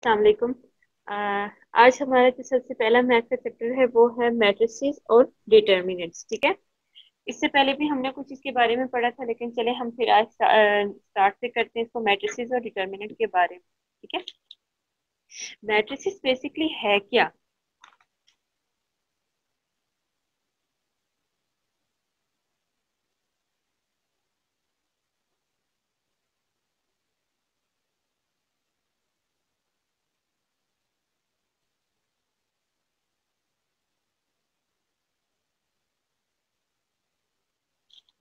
अस्सलाम वालेकुम। आज हमारा जो सबसे पहला मैथ का चैप्टर है वो है मैट्रिसेस और डिटर्मिनेंट्स। ठीक है। इससे पहले भी हमने कुछ इसके बारे में पढ़ा था, लेकिन चले हम फिर आज स्टार्ट से करते हैं इसको मैट्रिसेस और डिटर्मिनेंट के बारे में। ठीक है। मैट्रिसेस बेसिकली है क्या?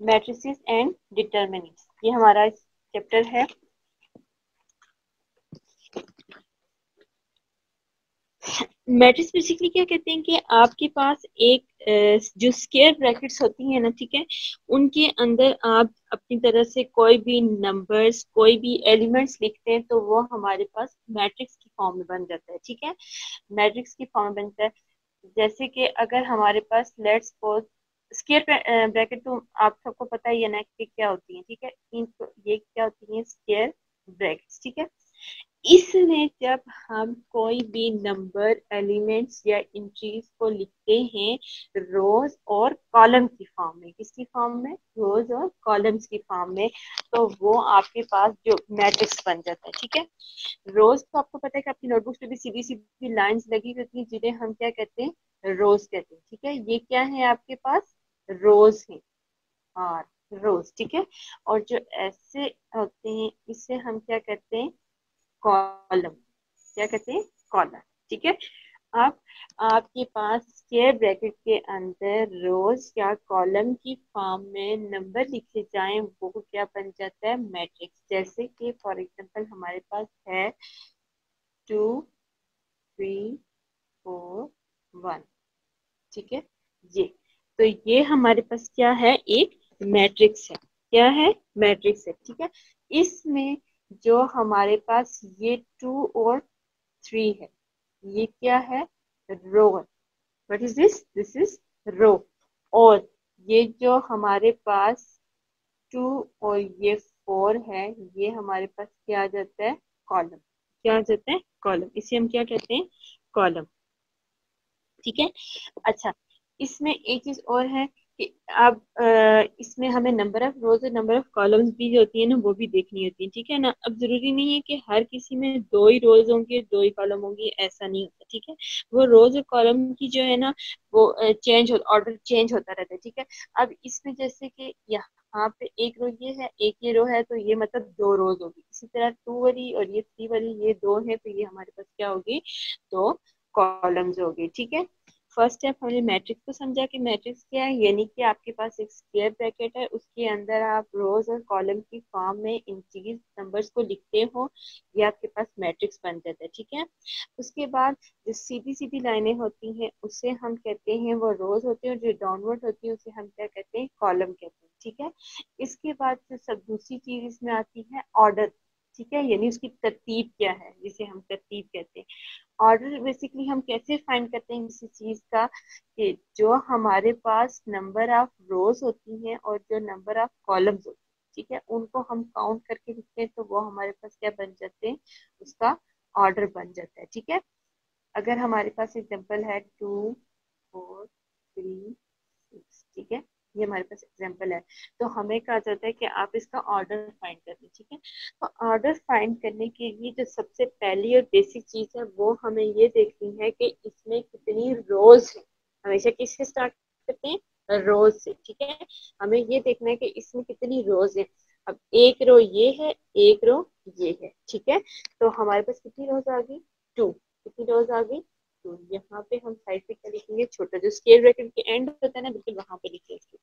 मैट्रिसेस एंड डिटर्मिनेंट्स, ये हमारा चैप्टर है। मैट्रिक्स बेसिकली क्या कहते हैं कि आपके पास एक जो स्क्वायर ब्रैकेट्स होती हैं ना, ठीक है, उनके अंदर आप अपनी तरह से कोई भी नंबर्स, कोई भी एलिमेंट्स लिखते हैं तो वो हमारे पास मैट्रिक्स की फॉर्म में बन जाता है। ठीक है। मैट्रिक्स की फॉर्म में बनता है। जैसे कि अगर हमारे पास लेट्स सपोज स्क्वायर ब्रैकेट, तो आप सबको पता ही है ना कि क्या होती है। ठीक है। ये क्या होती है? Square brackets. ठीक है। इसमें जब हम कोई भी नंबर, एलिमेंट्स या इंट्रीज को लिखते हैं रोज और कॉलम की फॉर्म में, किसकी फॉर्म में? रोज और कॉलम्स की फॉर्म में, तो वो आपके पास जो मैट्रिक्स बन जाता है। ठीक है। रोज तो आपको पता है कि आपकी नोटबुक पे भी सीधी सीधी लाइंस लगी होती है, जिन्हें हम क्या कहते हैं? रोज कहते हैं। ठीक है। ये क्या है आपके पास? रोज है। और रोज। ठीक है। और जो ऐसे होते हैं इसे हम क्या कहते हैं? कॉलम। क्या कहते हैं? कॉलम। ठीक है। अब आपके पास स्क्वायर ब्रैकेट के अंदर रोज या कॉलम की फॉर्म में नंबर लिखे जाएं, वो क्या बन जाता है? मैट्रिक्स। जैसे कि फॉर एग्जांपल हमारे पास है 2, 3, 4, 1। ठीक है। ये तो ये हमारे पास क्या है? एक मैट्रिक्स है। क्या है? मैट्रिक्स है। ठीक है। इसमें जो हमारे पास ये 2 और 3 है, ये क्या है? Row. What is this? This is row. और ये जो हमारे पास 2 और ये 4 है, ये हमारे पास क्या आ जाता है? कॉलम। क्या आ जाता है? कॉलम। इसे हम क्या कहते हैं? कॉलम। ठीक है। अच्छा, इसमें एक चीज और है कि अब इसमें हमें नंबर ऑफ रोज और नंबर ऑफ कॉलम्स भी जो होती है ना, वो भी देखनी होती है। ठीक है ना। अब जरूरी नहीं है कि हर किसी में दो ही रोज होंगे, दो ही कॉलम होंगे, ऐसा नहीं होता। ठीक है। वो रोज और कॉलम की जो है ना, वो ऑर्डर चेंज होता रहता है। ठीक है। अब इसमें जैसे कि यहाँ पे एक रो ये है, एक ये रो है, तो ये मतलब 2 रोज होगी। इसी तरह 2 वाली और ये 3 वाली, ये 2 है, तो ये हमारे पास क्या होगी? 2 कॉलम्स होगी। ठीक है। फर्स्ट स्टेप हमने मैट्रिक्स को समझा कि मैट्रिक्स क्या है, यानी कि आपके पास एक स्क्वायर ब्रैकेट है, उसके अंदर आप रोज और कॉलम की फॉर्म में इंटीजर नंबर्स को लिखते हो, ये आपके पास मैट्रिक्स बन जाता है। ठीक है। उसके बाद जो सीधी सीधी लाइनें होती हैं उसे हम कहते हैं वो रोज होते हैं, और जो डाउनवर्ड होती है उसे हम क्या कहते हैं? कॉलम कहते हैं। ठीक है। इसके बाद जो सब दूसरी चीज इसमें आती है ऑर्डर। ठीक है। यानी उसकी तरतीब क्या है, जिसे हम तरतीब कहते हैं। ऑर्डर बेसिकली हम कैसे फाइंड करते हैं किसी चीज का? कि जो हमारे पास नंबर ऑफ रोज होती हैं और जो नंबर ऑफ कॉलम्स होती हैं, ठीक है, उनको हम काउंट करके लिखते हैं, तो वो हमारे पास क्या बन जाते हैं? उसका ऑर्डर बन जाता है। ठीक है। अगर हमारे पास एग्जांपल है 2, 4, 3, 6। ठीक है। ये हमारे पास एग्जांपल है। तो हमें कहा जाता है कि आप इसका ऑर्डर फाइंड कर लें। ठीक है। तो ऑर्डर फाइंड करने के लिए जो सबसे पहली और बेसिक चीज है वो हमें ये देखनी है कि इसमें कितनी रोज है। हमेशा किससे स्टार्ट करते हैं? रोज से। ठीक है। हमें ये देखना है कि इसमें कितनी रोज है। अब एक रो ये है, एक रो ये है। ठीक है। तो हमारे पास कितनी रोज आ गई? 2। कितनी रोज आ गई? तो यहाँ पे हम साइड पे क्या लिखेंगे? छोटा जो स्केल ब्रैकेट के एंड होता है ना, बिल्कुल वहां पे लिखेंगे।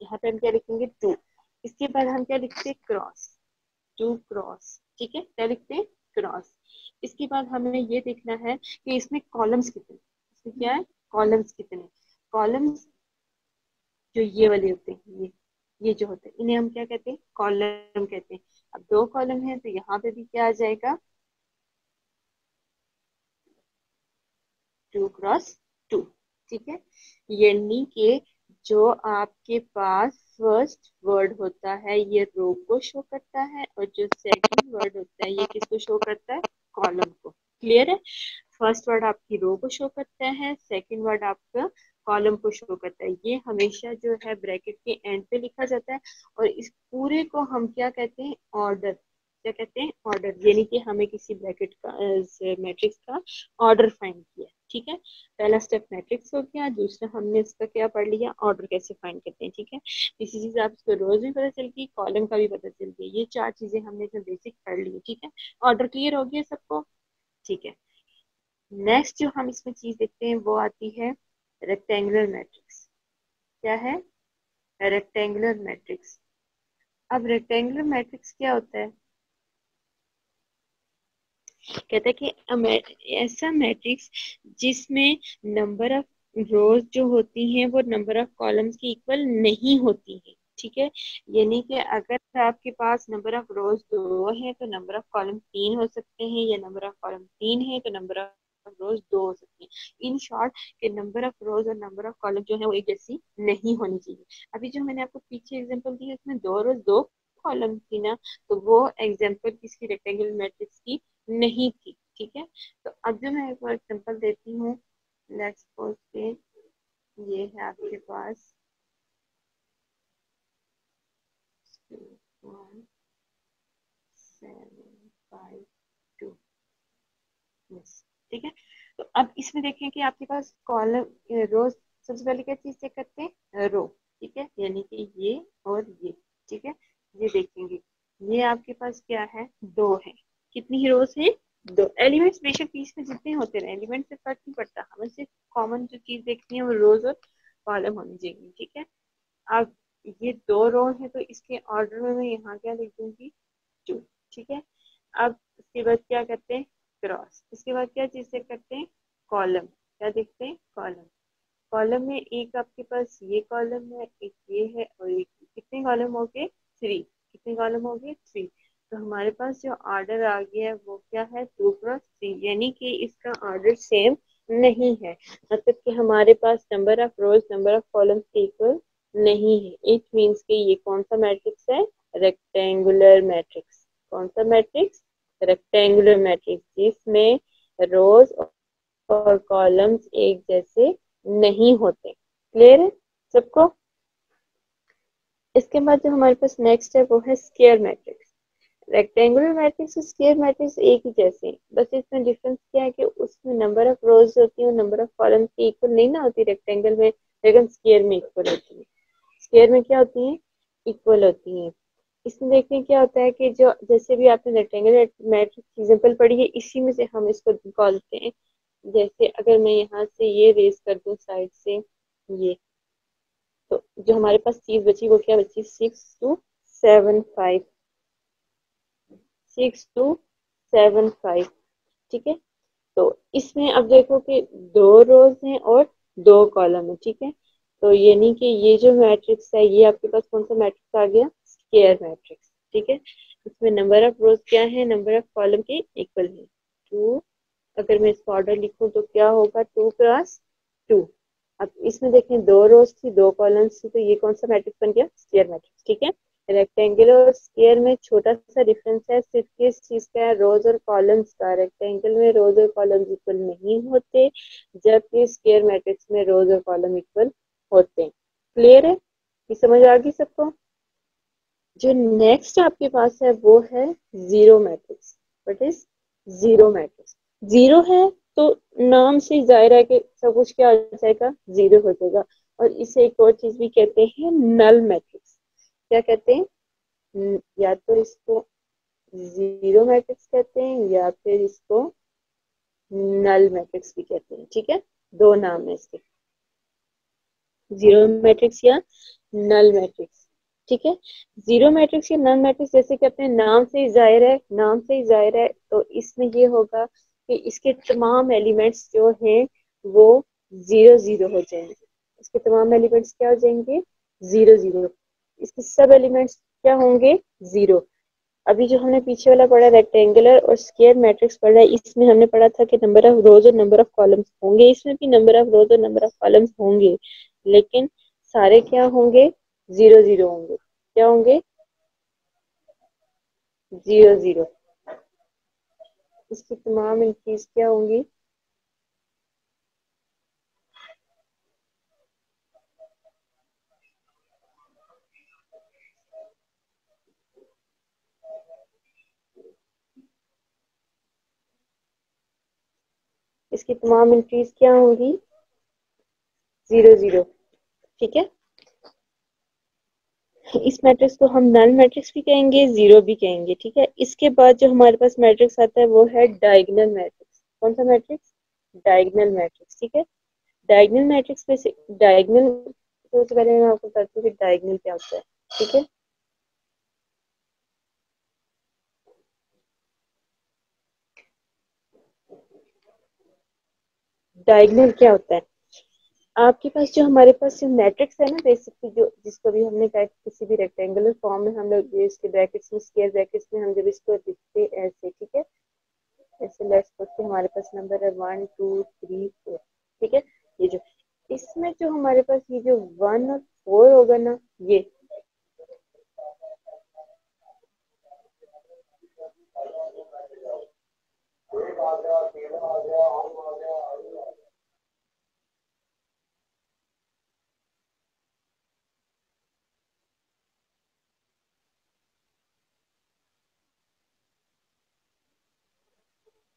यहाँ पे हम क्या लिखेंगे? 2। इसके बाद हम क्या लिखते हैं? क्रॉस। 2 क्रॉस। ठीक है। क्या लिखते हैं? क्रॉस। इसके बाद हमें ये देखना है कि इसमें कॉलम्स कितने, इसमें क्या है? कॉलम्स कितने। कॉलम्स जो ये वाले होते हैं, ये जो होते हैं, इन्हें हम क्या कहते हैं? कॉलम कहते हैं। अब 2 कॉलम है तो यहाँ पे भी क्या आ जाएगा? 2 क्रॉस 2। ठीक है। यानी कि जो आपके पास फर्स्ट वर्ड होता है ये रो को शो करता है, और जो सेकंड वर्ड होता है ये किसको शो करता है? कॉलम को। क्लियर है? फर्स्ट वर्ड आपकी रो को शो करता है, सेकंड वर्ड आपका कॉलम को शो करता है। ये हमेशा जो है ब्रैकेट के एंड पे लिखा जाता है और इस पूरे को हम क्या कहते हैं? ऑर्डर। क्या कहते हैं? ऑर्डर। यानी कि हमें किसी ब्रैकेट का मैट्रिक्स का ऑर्डर फाइंड किया। ठीक है, पहला स्टेप मैट्रिक्स हो गया, दूसरा हमने इसका क्या पढ़ लिया? ऑर्डर कैसे फाइंड करते हैं। ठीक है, इसी चीज आपको रोज भी पता चल गई, कॉलम का भी पता चल गया। ये चार चीजें हमने जो बेसिक पढ़ ली। ठीक है, ऑर्डर क्लियर हो गया सबको? ठीक है, नेक्स्ट जो हम इसमें चीज देखते हैं वो आती है रेक्टेंगुलर मैट्रिक्स। क्या है? Rectangular matrix. अब रेक्टेंगुलर मैट्रिक्स क्या होता है? कहते हैं कि ऐसा मैट्रिक्स जिसमें नंबर ऑफ रोज जो होती हैं वो नंबर ऑफ कॉलम्स की इक्वल नहीं होती है। ठीक है, यानी कि अगर आपके पास नंबर ऑफ रोज 2 है तो नंबर ऑफ कॉलम 3 हो सकते हैं, या नंबर ऑफ कॉलम 3 है तो नंबर ऑफ रोज 2 हो सकती हैं। इन शॉर्ट के नंबर ऑफ रोज और नंबर ऑफ कॉलम जो है वो एक जैसी नहीं होनी चाहिए। अभी जो मैंने आपको पीछे एग्जांपल दी है उसमें 2 रोज 2 कॉलम थी ना, तो वो एग्जांपल किसकी? रेक्टेंगुलर मैट्रिक्स की नहीं थी। ठीक है, तो अब जो मैं एक और एग्जांपल देती हूँ, लेट्स सपोज के ये है आपके पास 1 7 5 2। ठीक है, तो अब इसमें देखें कि आपके पास कॉलम रोज, सबसे पहले क्या चीज चेक करते हैं? रो। ठीक है, यानी कि ये और ये। ठीक है, ये देखेंगे, ये आपके पास क्या है? 2 है। कितनी ही रोज है? 2। एलिमेंट्स बेशक बीच में जितने होते रहे, एलिमेंट से फर्क नहीं पड़ता, हमें सिर्फ कॉमन जो चीज देखनी है वो रोज और कॉलम होनी चाहिए। ठीक है, अब ये 2 रो है तो इसके ऑर्डर में मैं यहाँ क्या लिख दूंगी? 2। ठीक है, अब उसके बाद क्या करते हैं? क्रॉस। इसके बाद क्या चीज चेक करते हैं? कॉलम। क्या देखते हैं? कॉलम। कॉलम में एक आपके पास ये कॉलम है, एक ये है और एक, कितने कॉलम हो गए? 3। कितने कॉलम हो गए? 3। तो हमारे पास जो ऑर्डर आ गया है वो क्या है? 2 क्रॉस 3, यानी कि इसका ऑर्डर सेम नहीं है। मतलब कि हमारे पास number of rows number of column equal नहीं है। इट मीन्स कि ये कौन सा मैट्रिक्स है? Rectangular matrix. कौन सा मैट्रिक्स? रेक्टेंगुलर मैट्रिक्स, जिसमें रोज और कॉलम्स एक जैसे नहीं होते। क्लियर है सबको? इसके बाद जो हमारे पास नेक्स्ट है वो है स्क्वायर मैट्रिक्स। रेक्टेंगुलर मैट्रिक्स और स्क्वायर मैट्रिक्स एक ही जैसे हैं, बस इसमें डिफरेंस क्या है कि उसमें नंबर ऑफ रोज होती है और नंबर ऑफ कॉलम्स की इक्वल नहीं ना होती रेक्टेंगल में, लेकिन स्क्वायर में इक्वल होती है। स्क्वायर में क्या होती है? इक्वल होती है। इसमें देखते हैं क्या होता है कि जो जैसे भी आपने रेक्टेंगुलर मैट्रिक्स एग्जांपल पढ़ी है, इसी में से हम इसको निकालते हैं। जैसे अगर मैं यहाँ से ये रेस कर दूं साइड से ये, तो जो हमारे पास चीज बची वो क्या बची? 6 2 7 5। 6 2 7 5। ठीक है, तो इसमें अब देखो कि 2 रोज हैं और 2 कॉलम है। ठीक है, तो यानी कि ये जो मैट्रिक्स है ये आपके पास कौन सा मैट्रिक्स आ गया? Square matrix. ठीक है, इसमें नंबर ऑफ रोज क्या है? नंबर ऑफ कॉलम के इक्वल है 2। अगर मैं इसको ऑर्डर लिखूं तो क्या होगा? 2 क्रॉस 2। अब इसमें देखें 2 रोज थी 2 कॉलम्स थी, तो ये कौन सा मैट्रिक्स बन गया? Square matrix. ठीक है, रेक्टेंगल और स्क्वायर में छोटा सा डिफरेंस है, सिर्फ किस चीज का है? रोज और कॉलम्स का। रेक्टेंगल में रोज और कॉलम्स इक्वल नहीं होते, जबकि स्क्वायर मैट्रिक्स में रोज और कॉलम इक्वल होते हैं। क्लियर है? ये समझ आ गई सबको? जो नेक्स्ट आपके पास है वो है zero matrix. What is zero matrix? Zero है तो नाम से जाहिर है कि सब कुछ क्या हो जाएगा? जीरो हो जाएगा। और इसे एक और चीज भी कहते हैं, नल मैट्रिक्स। क्या कहते हैं? या तो इसको जीरो मैट्रिक्स कहते हैं या फिर इसको नल मैट्रिक्स भी कहते हैं। ठीक है, 2 नाम है इसके, जीरो मैट्रिक्स या नल मैट्रिक्स। ठीक है, जीरो मैट्रिक्स या नल मैट्रिक्स जैसे कि अपने नाम से ही जाहिर है, नाम से ही जाहिर है, तो इसमें ये होगा कि इसके तमाम एलिमेंट्स जो हैं वो 0 0 हो जाएंगे। इसके तमाम एलिमेंट्स क्या हो जाएंगे? 0 0। इसके सब एलिमेंट्स क्या होंगे? 0। अभी जो हमने पीछे वाला पढ़ा रेक्टेंगुलर और स्क्वायर मैट्रिक्स पढ़ा है, इसमें हमने पढ़ा था कि नंबर ऑफ रोज और नंबर ऑफ कॉलम्स होंगे। इसमें भी नंबर ऑफ रोज और नंबर ऑफ कॉलम्स होंगे, लेकिन सारे क्या होंगे? 0 0 होंगे। क्या होंगे? 0 0। इसकी तमाम एंट्रीज क्या होंगी? इसकी तमाम एंट्रीज क्या होंगी? 0 0। ठीक है, इस मैट्रिक्स को हम नल मैट्रिक्स भी कहेंगे, जीरो भी कहेंगे। ठीक है, इसके बाद जो हमारे पास मैट्रिक्स आता है वो है डायगोनल मैट्रिक्स। कौन सा मैट्रिक्स? Diagonal matrix. ठीक है, डायगोनल मैट्रिक्स में से डायगोनल, सबसे पहले मैं आपको बताती हूँ कि डायगोनल क्या होता है। ठीक है, डायगोनल क्या होता है? आपके पास जो हमारे पास जो मैट्रिक्स है ना, बेसिकली जो जिसको भी हमने कहा कि किसी भी रेक्टेंगुलर फॉर्म में हम लोग इसके ब्रैकेट्स में, स्क्वायर ब्रैकेट्स में हम जब इसको लिखते हैं ऐसे, ठीक है, ऐसे लेट्स सपोज कि हमारे पास नंबर है 1 2 3 4। ठीक है, ये जो इसमें जो हमारे पास ये जो 1 और 4 होगा ना, ये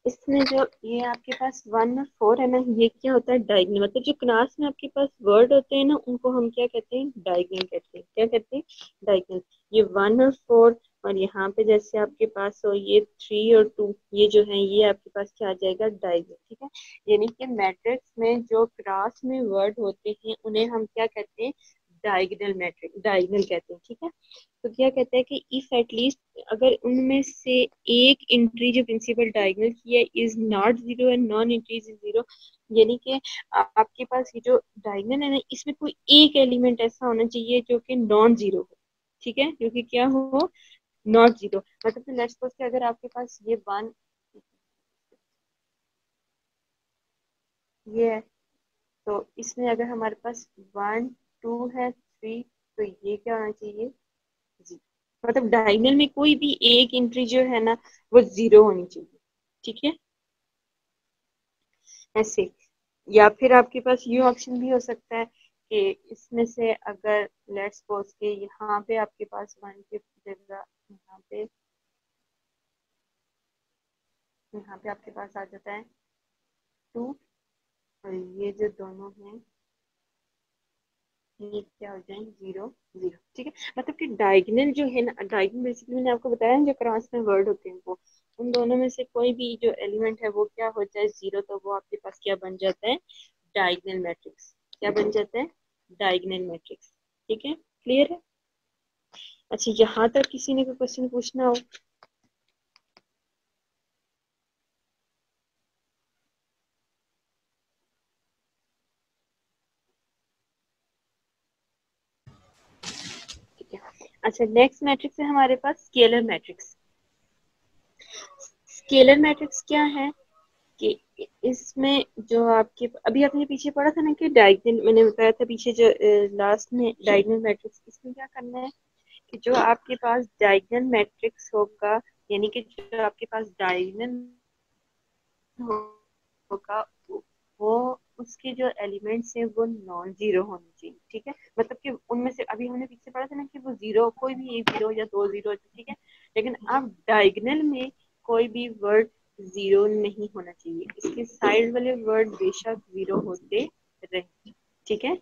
इसमें जो ये आपके पास 1 और 4 है ना, ये क्या होता है? डायगोनल। मतलब जो क्लास में आपके पास वर्ड होते हैं ना, उनको हम क्या कहते हैं? डायगोनल कहते हैं। क्या कहते हैं? डायगोनल। ये 1 और 4, और यहाँ पे जैसे आपके पास हो ये 3 और 2, ये जो है ये आपके पास क्या आ जाएगा? डायगोनल। ठीक है, यानी कि मैट्रिक्स में जो क्लास में वर्ड होते हैं उन्हें हम क्या कहते हैं? डायगोनल मैट्रिक्स, डायगोनल कहते हैं। ठीक है, तो क्या कहता है कि इफ एटलीस्ट अगर उनमें से एक एंट्री जो प्रिंसिपल डायगोनल की है is not zero and non entry is zero, यानी कि आपके पास ये जो डायगोनल है ना, इसमें कोई एक एलिमेंट ऐसा होना चाहिए जो कि नॉन जीरो हो। ठीक है, जो कि क्या हो? Not zero. मतलब कि लेट्स सपोज कि अगर आपके पास ये 1 ये है, तो इसमें अगर हमारे पास 1 2 है 3, तो ये क्या होना चाहिए? जी, मतलब डायगोनल में कोई भी एक एंट्री जो है ना, वो जीरो होनी चाहिए। ठीक है, ऐसे। या फिर आपके पास ये ऑप्शन भी हो सकता है कि इसमें से अगर लेट्स सपोज के यहाँ पे आपके पास 1 की जगह यहाँ पे आपके पास आ जाता है 2, और ये जो दोनों हैं ये क्या हो जाए? 0 0। ठीक है, मतलब कि डायगोनल जो है ना, डायगोनल बेसिकली मैंने आपको बताया ना, जो क्रॉस में वर्ड होते हैं वो, उन दोनों में से कोई भी जो एलिमेंट है वो क्या हो जाए? जीरो, तो वो आपके पास क्या बन जाता है? Diagonal matrix. क्या बन जाता है? Diagonal matrix. ठीक है, क्लियर है? अच्छा, यहाँ तक किसी ने कोई क्वेश्चन पूछना हो? ठीक है, अच्छा, नेक्स्ट मैट्रिक्स है हमारे पास स्केलर मैट्रिक्स। स्केलर मैट्रिक्स क्या है कि इसमें जो आपके अभी आपने पीछे पढ़ा था ना कि डायगोनल, मैंने बताया था पीछे जो लास्ट में डायगोनल मैट्रिक्स, इसमें क्या करना है कि जो आपके पास डायगोनल मैट्रिक्स होगा, यानी कि जो आपके पास डायगोनल होगा, वो उसके जो एलिमेंट्स हैं वो नॉन जीरो होने चाहिए। ठीक है, मतलब कि उनमें से अभी हमने पीछे पढ़ा था ना कि वो जीरो, कोई भी एक जीरो या दो जीरो, ठीक है, लेकिन अब डायगोनल में कोई भी वर्ड जीरो नहीं होना चाहिए, इसके साइड वाले वर्ड बेशक जीरो होते रहे। ठीक है,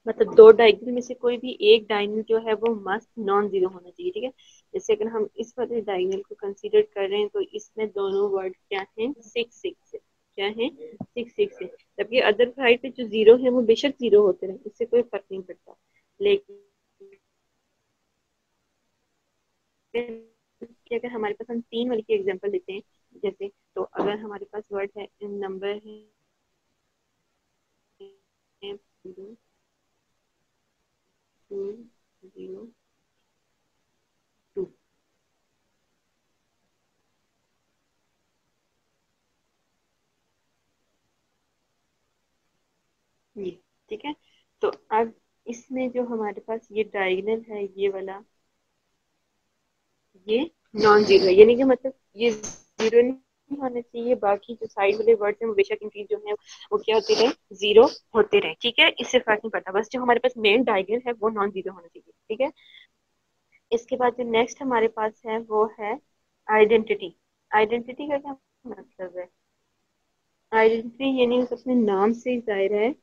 मतलब दो डायगोनल में से कोई भी एक डायगोनल जो है वो मस्ट नॉन जीरो होना चाहिए। ठीक है, जैसे अगर हम इस वाले डायगोनल को कंसीडर कर रहे हैं तो इसमें दोनों वर्ड क्या हैं? 6 6 है। क्या है? 6 6 है, जबकि अदर साइड पे जो जीरो है वो बेशक जीरो होते रहे, इससे कोई फर्क नहीं पड़ता। लेकिन कि अगर हमारे पास हम 3 वाले की एग्जांपल लेते हैं, जैसे, तो अगर हमारे पास वर्ड है, नंबर है 2 0 2, ये, ठीक है, तो अब इसमें जो हमारे पास ये डायगोनल है, ये वाला, ये नॉन जीरो है, यानी कि मतलब ये जीरो होने चाहिए, बाकी जो साइड वाले वर्ड्स हैं वो बेशक इंक्रीज जो है वो क्या होते रहे, जीरो होते रहे, ठीक है। इससे फर्क नहीं पड़ता, बस जो हमारे पास मेन डायगोनल है वो नॉन जीरो होना चाहिए, ठीक है। इसके बाद जो नेक्स्ट हमारे पास है वो है आइडेंटिटी। आइडेंटिटी का क्या मतलब है? आइडेंटिटी यानी उस अपने नाम से जाहिर है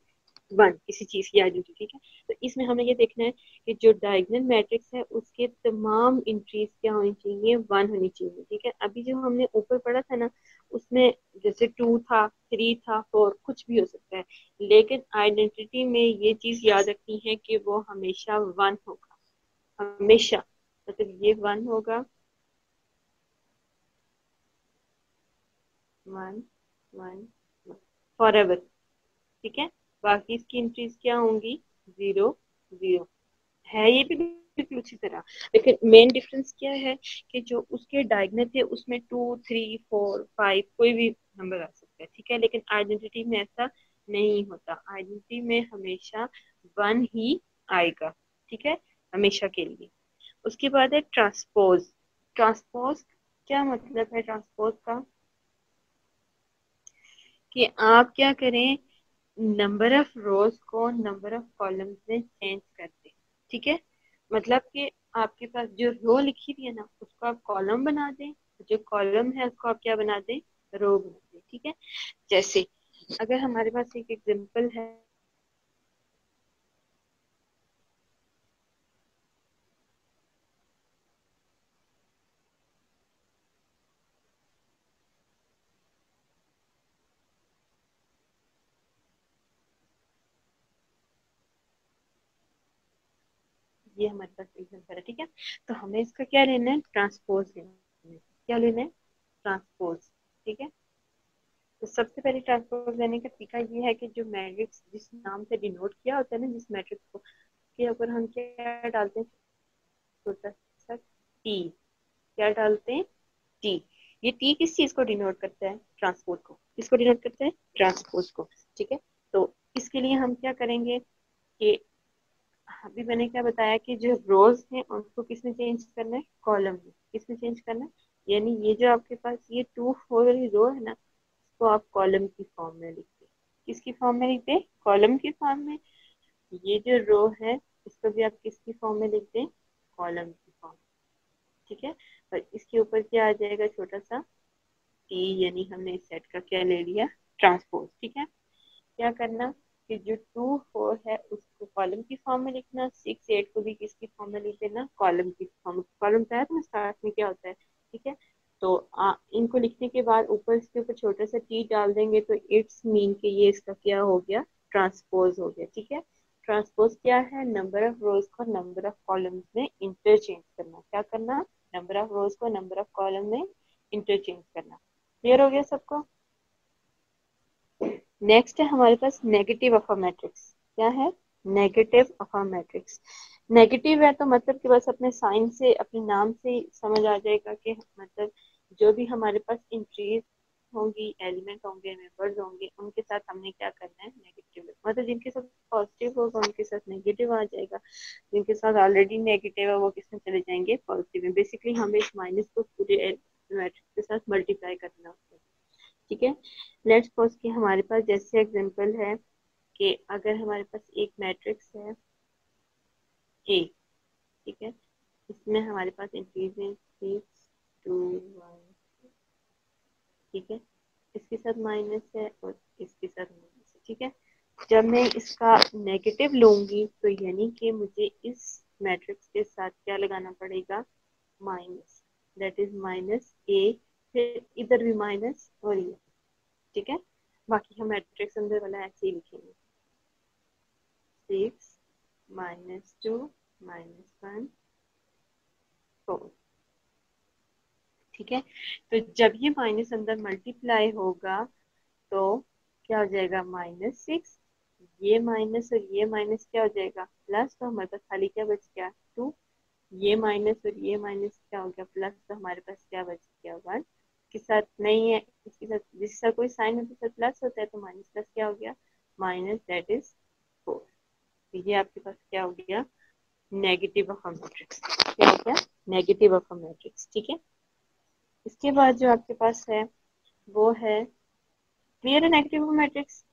वन, किसी चीज की आइडेंटिटी, ठीक है। तो इसमें हमें ये देखना है कि जो डायगोनल मैट्रिक्स है उसके तमाम एंट्रीज क्या होनी चाहिए, वन होनी चाहिए, ठीक है। अभी जो हमने ऊपर पढ़ा था ना, उसमें जैसे टू था, थ्री था, फोर, कुछ भी हो सकता है, लेकिन आइडेंटिटी में ये चीज याद रखनी है कि वो हमेशा वन होगा, हमेशा, मतलब ये वन होगा, वन, वन, फॉर एवर, ठीक है। बाकी इसकी एंट्रीज क्या होंगी, जीरो, जीरो, है ये भी बिल्कुल उसी तरह। लेकिन मेन डिफरेंस क्या है कि जो उसके डायगोनल थे उसमें टू, थ्री, फोर, फाइव कोई भी नंबर आ सकता है, ठीक है। लेकिन आइडेंटिटी में ऐसा नहीं होता, आइडेंटिटी में हमेशा वन ही आएगा, ठीक है, हमेशा के लिए। उसके बाद है ट्रांसपोज। ट्रांसपोज क्या मतलब है ट्रांसपोज का? कि आप क्या करें, नंबर ऑफ रोज को नंबर ऑफ कॉलम्स में चेंज कर दें, ठीक है। मतलब कि आपके पास जो रो लिखी हुई है ना उसको आप कॉलम बना दें, जो कॉलम है उसको आप क्या बना दें, रो बना दें, ठीक है। जैसे अगर हमारे पास एक एग्जांपल है, ये हमारे पास एग्जांपल है, ठीक है। तो हमें इसका क्या लेना है, ट्रांसपोज लेना है। क्या लेना है, ट्रांसपोज, ठीक है। तो सबसे पहले ट्रांसपोज लेने का तरीका ये है कि जो मैट्रिक्स जिस नाम से डिनोट किया होता है ना, जिस मैट्रिक्स को, के ऊपर हम क्या डालते हैं, छोटा सा टी, क्या डालते हैं, टी। ये टी किस चीज को डिनोट करता है, ट्रांसपोर्ट को। किसको डिनोट करता है, ट्रांसपोर्ट को, ठीक है। तो इसके लिए हम क्या करेंगे कि अभी मैंने क्या बताया कि जो रोज हैं उनको किसमें चेंज करना है, कॉलम में। किसमें चेंज करना है, यानी ये जो आपके पास ये टू फोर वाली रो है ना, इसको आप कॉलम की फॉर्म में लिखते, किसकी फॉर्म में लिखते, कॉलम की फॉर्म में। ये जो रो है इसको भी आप किसकी फॉर्म में लिखते हैं, कॉलम की फॉर्म, ठीक है। और इसके ऊपर क्या आ जाएगा, छोटा सा टी, यानी हमने इस सेट का क्या ले लिया, ट्रांसपोज, ठीक है। क्या करना कि जो टू फोर है उसको कॉलम की फॉर्म में लिखना, सिक्स एट को भी किसकी फॉर्म में लिख देना, कॉलम की फॉर्म। कॉलम का है तो स्टार्ट में क्या होता है, ठीक है। तो इनको लिखने के बाद ऊपर इसके ऊपर छोटा सा टी डाल देंगे तो इट्स मीन के ये इसका क्या हो गया, ट्रांसपोज हो गया, ठीक है। ट्रांसपोज क्या है, नंबर ऑफ रोज को नंबर ऑफ कॉलम्स में इंटरचेंज करना। क्या करना, नंबर ऑफ रोज को नंबर ऑफ कॉलम में इंटरचेंज करना। क्लियर हो गया सबको? नेक्स्ट है हमारे पास नेगेटिव ऑफ अ मैट्रिक्स। क्या है, negative of a matrix. Negative है तो मतलब कि बस अपने साइन से, अपने नाम से ही समझ आ जाएगा कि मतलब जो भी हमारे पास इंट्रीज होंगी, एलिमेंट होंगे, मेंबर्स होंगे, उनके साथ हमने क्या करना है, नेगेटिव, मतलब जिनके साथ पॉजिटिव होगा उनके साथ नेगेटिव आ जाएगा, जिनके साथ ऑलरेडी नेगेटिव है वो किसमें चले जाएंगे, पॉजिटिव में। बेसिकली हमें इस माइनस को पूरे मैट्रिक्स के साथ मल्टीप्लाई करना होता है, ठीक है। लेट्स सपोज कि हमारे पास जैसे एग्जांपल है कि अगर हमारे पास एक मैट्रिक्स है ए, ठीक है, इसमें हमारे पास इंक्रीज है सिक्स, टू, वन, ठीक है, इसके साथ माइनस है और इसके साथ माइनस है, ठीक है। जब मैं इसका नेगेटिव लूंगी तो यानी कि मुझे इस मैट्रिक्स के साथ क्या लगाना पड़ेगा, माइनस, दैट इज माइनस ए, फिर इधर भी माइनस और ये, ठीक है। बाकी हम मैट्रिक्स अंदर वाला ऐसे ही लिखेंगे, six, minus two, minus one, four, ठीक है। तो जब ये माइनस अंदर मल्टीप्लाई होगा तो क्या हो जाएगा, माइनस सिक्स, ये माइनस और ये माइनस क्या हो जाएगा, प्लस, तो हमारे पास खाली क्या बच गया, टू। ये माइनस और ये माइनस क्या हो गया, प्लस, तो हमारे पास क्या बच गया, वन। के साथ नहीं है, इसके साथ जिसका कोई साइन होता है प्लस होता है तो माइनस प्लस क्या हो गया, माइनस, दैट इज फोर। ये आपके पास क्या हो गया, नेगेटिव ऑफ अ मैट्रिक्स। क्या हो गया, नेगेटिव ऑफ अ मैट्रिक्स, ठीक है। इसके बाद जो आपके पास है वो है क्लियर है नेगेटिव मैट्रिक्स।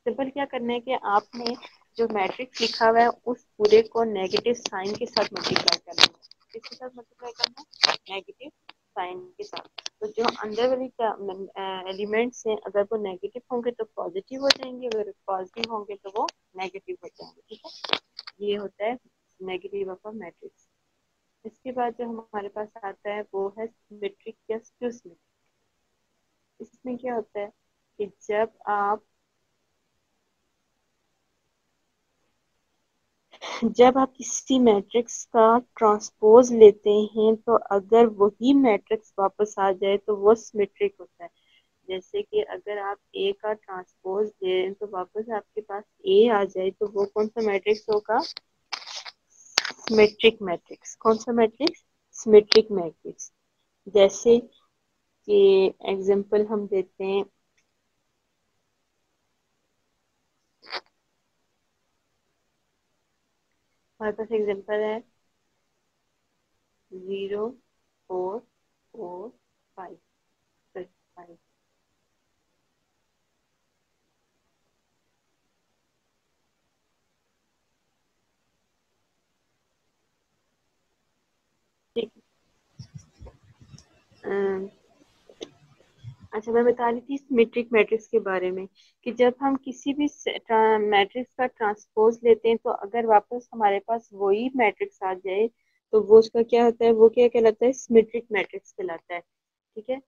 सिंपल क्या करना है कि आपने जो मैट्रिक्स लिखा हुआ है उस पूरे को नेगेटिव साइन के साथ मल्टीप्लाई करना है। किसके साथ मल्टीप्लाई करना है? नेगेटिव साइन के साथ। तो जो अंदर वाली एलिमेंट्स हैं अगर वो नेगेटिव होंगे तो पॉजिटिव हो जाएंगे, अगर पॉजिटिव होंगे तो वो नेगेटिव हो जाएंगे। ठीक है, ये होता है नेगेटिव ऑफ अ मैट्रिक्स। इसके बाद जो हमारे पास आता है वो है सिमेट्रिक या स्क्यू सिमेट्रिक। इसमें क्या होता है कि जब आप किसी मैट्रिक्स का ट्रांसपोज लेते हैं तो अगर वही मैट्रिक्स वापस आ जाए तो वो सिमेट्रिक होता है। जैसे कि अगर आप ए का ट्रांसपोज ले रहे हैं तो वापस आपके पास ए आ जाए तो वो कौन सा मैट्रिक्स होगा? Symmetric matrix. कौन सा मैट्रिक्स? Symmetric matrix. जैसे कि एग्जांपल हम देते हैं, हमारे पास एग्जांपल है 0 4 4 5 5। ठीक है। अच्छा, मैं बता रही थी सिमेट्रिक मैट्रिक्स के बारे में कि जब हम किसी भी मैट्रिक्स का ट्रांसपोज लेते हैं तो अगर वापस हमारे पास वही मैट्रिक्स आ जाए तो वो उसका क्या होता है? वो क्या कहलाता है? सिमेट्रिक मैट्रिक्स कहलाता है। ठीक है,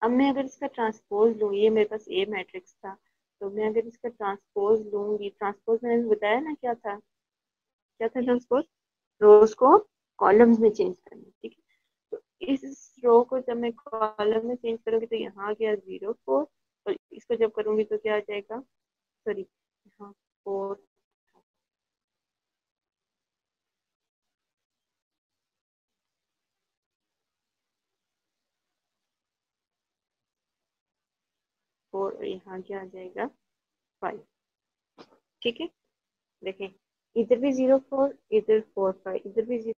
अब मैं अगर इसका ट्रांसपोज लूँ, ये मेरे पास ए मैट्रिक्स था, तो मैं अगर इसका ट्रांसपोज लूंगी, ट्रांसपोज मैंने बताया ना क्या था? क्या था ट्रांसपोज? रोज को कॉलम्स में चेंज करना। ठीक है, तो इस रो को जब मैं कॉलम में चेंज करूंगी तो यहाँ आ गया 0 4, और इसको जब करूंगी तो क्या आ जाएगा? सॉरी, यहाँ 4 4 और यहाँ क्या आ जाएगा? 5। ठीक है, देखें, इधर भी 0 4, इधर 4 5, इधर भी